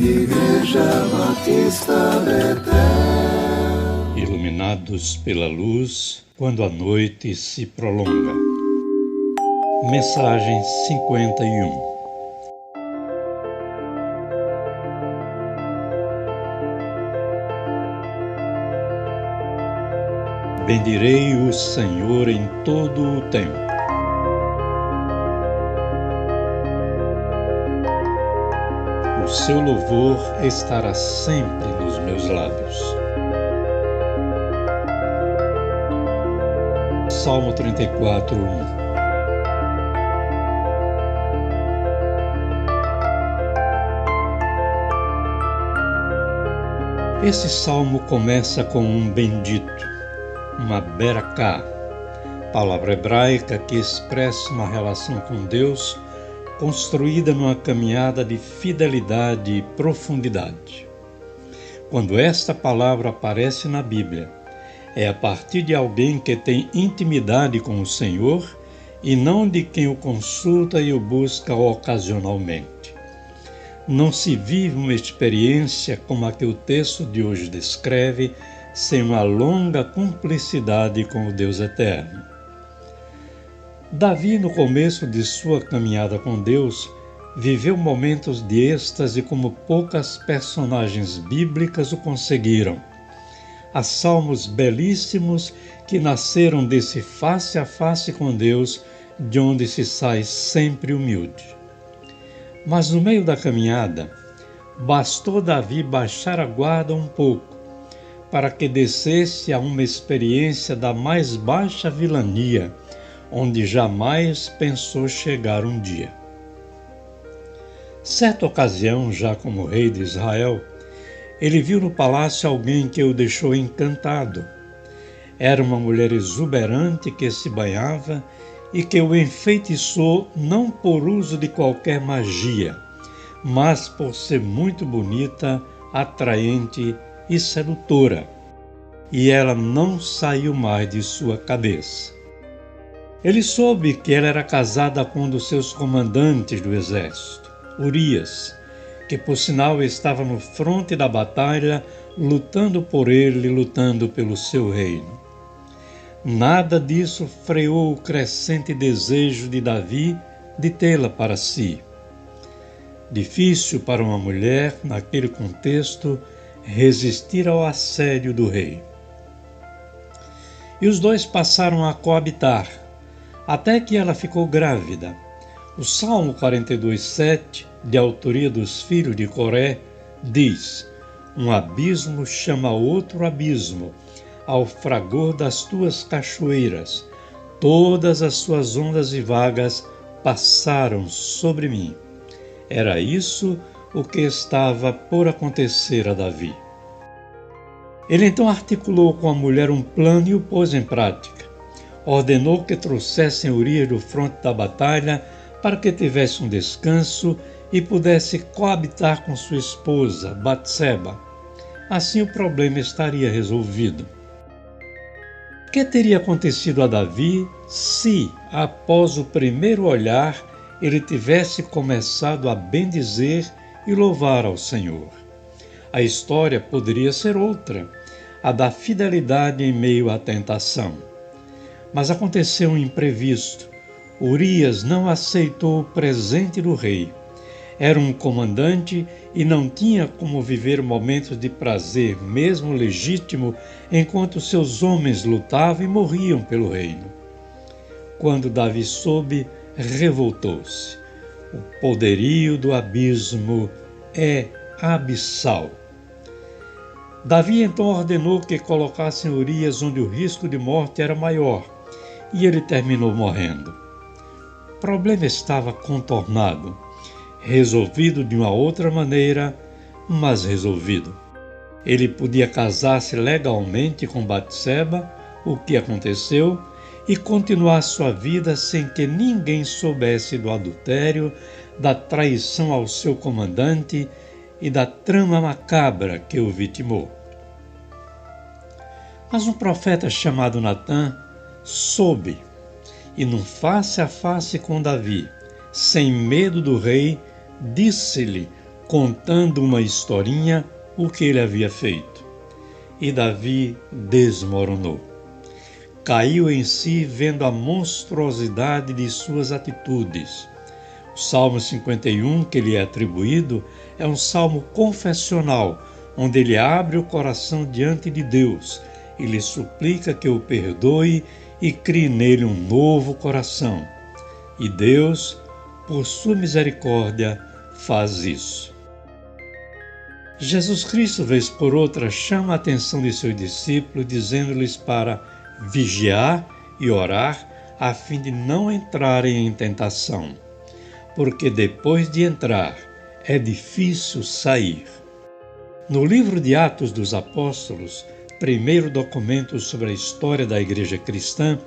Igreja Batista Betel. Iluminados pela luz, quando a noite se prolonga. Mensagem 51. Bendirei o Senhor em todo o tempo. O seu louvor estará sempre nos meus lábios. Salmo 34, 1. Esse salmo começa com um bendito, uma beraká, palavra hebraica que expressa uma relação com Deus construída numa caminhada de fidelidade e profundidade. Quando esta palavra aparece na Bíblia, é a partir de alguém que tem intimidade com o Senhor e não de quem o consulta e o busca ocasionalmente. Não se vive uma experiência como a que o texto de hoje descreve sem uma longa cumplicidade com o Deus eterno. Davi, no começo de sua caminhada com Deus, viveu momentos de êxtase como poucas personagens bíblicas o conseguiram. Há salmos belíssimos que nasceram desse face a face com Deus, de onde se sai sempre humilde. Mas no meio da caminhada, bastou Davi baixar a guarda um pouco, para que descesse a uma experiência da mais baixa vilania, onde jamais pensou chegar um dia. Certa ocasião, já como rei de Israel, ele viu no palácio alguém que o deixou encantado. Era uma mulher exuberante que se banhava e que o enfeitiçou não por uso de qualquer magia, mas por ser muito bonita, atraente e sedutora. E ela não saiu mais de sua cabeça. Ele soube que ela era casada com um dos seus comandantes do exército, Urias, que por sinal estava no fronte da batalha, lutando por ele, lutando pelo seu reino. Nada disso freou o crescente desejo de Davi de tê-la para si. Difícil para uma mulher, naquele contexto, resistir ao assédio do rei. E os dois passaram a coabitar, até que ela ficou grávida. O Salmo 42:7, de autoria dos filhos de Coré, diz: um abismo chama outro abismo, ao fragor das tuas cachoeiras, todas as suas ondas e vagas passaram sobre mim. Era isso o que estava por acontecer a Davi. Ele então articulou com a mulher um plano e o pôs em prática. Ordenou que trouxessem Urias do fronte da batalha para que tivesse um descanso e pudesse coabitar com sua esposa, Batseba. Assim o problema estaria resolvido. O que teria acontecido a Davi se, após o primeiro olhar, ele tivesse começado a bendizer e louvar ao Senhor? A história poderia ser outra, a da fidelidade em meio à tentação. Mas aconteceu um imprevisto. Urias não aceitou o presente do rei. Era um comandante e não tinha como viver momentos de prazer, mesmo legítimo, enquanto seus homens lutavam e morriam pelo reino. Quando Davi soube, revoltou-se. O poderio do abismo é abissal. Davi então ordenou que colocassem Urias onde o risco de morte era maior, e ele terminou morrendo. O problema estava contornado, resolvido de uma outra maneira, mas resolvido. Ele podia casar-se legalmente com Batseba, o que aconteceu, e continuar sua vida sem que ninguém soubesse do adultério, da traição ao seu comandante e da trama macabra que o vitimou. Mas um profeta chamado Natã soube, e num face a face com Davi, sem medo do rei, disse-lhe contando uma historinha o que ele havia feito. E Davi desmoronou. Caiu em si vendo a monstruosidade de suas atitudes. O Salmo 51, que lhe é atribuído, é um salmo confessional, onde ele abre o coração diante de Deus e lhe suplica que o perdoe e crie nele um novo coração. E Deus, por sua misericórdia, faz isso. Jesus Cristo, vez por outra, chama a atenção de seus discípulos, dizendo-lhes para vigiar e orar, a fim de não entrarem em tentação, porque depois de entrar, é difícil sair. No livro de Atos dos Apóstolos, primeiro documento sobre a história da igreja cristã,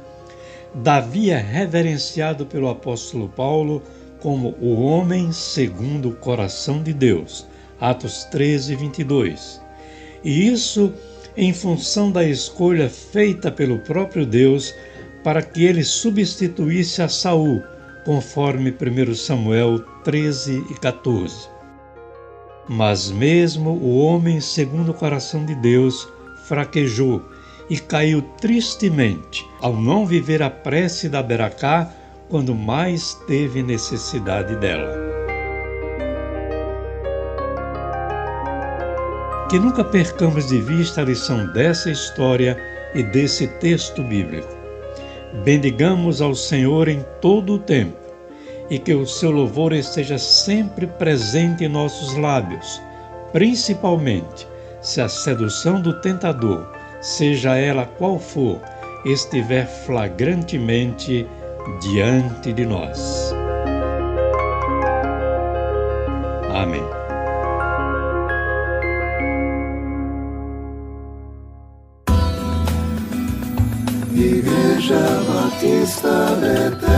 Davi é reverenciado pelo apóstolo Paulo como o homem segundo o coração de Deus, Atos 13, 22. E isso em função da escolha feita pelo próprio Deus para que ele substituísse a Saul, conforme 1 Samuel 13 e 14. Mas mesmo o homem segundo o coração de Deus fraquejou e caiu tristemente ao não viver a prece da Beracá quando mais teve necessidade dela. Que nunca percamos de vista a lição dessa história e desse texto bíblico. Bendigamos ao Senhor em todo o tempo e que o seu louvor esteja sempre presente em nossos lábios, principalmente se a sedução do tentador, seja ela qual for, estiver flagrantemente diante de nós. Amém. Igreja Batista Betel.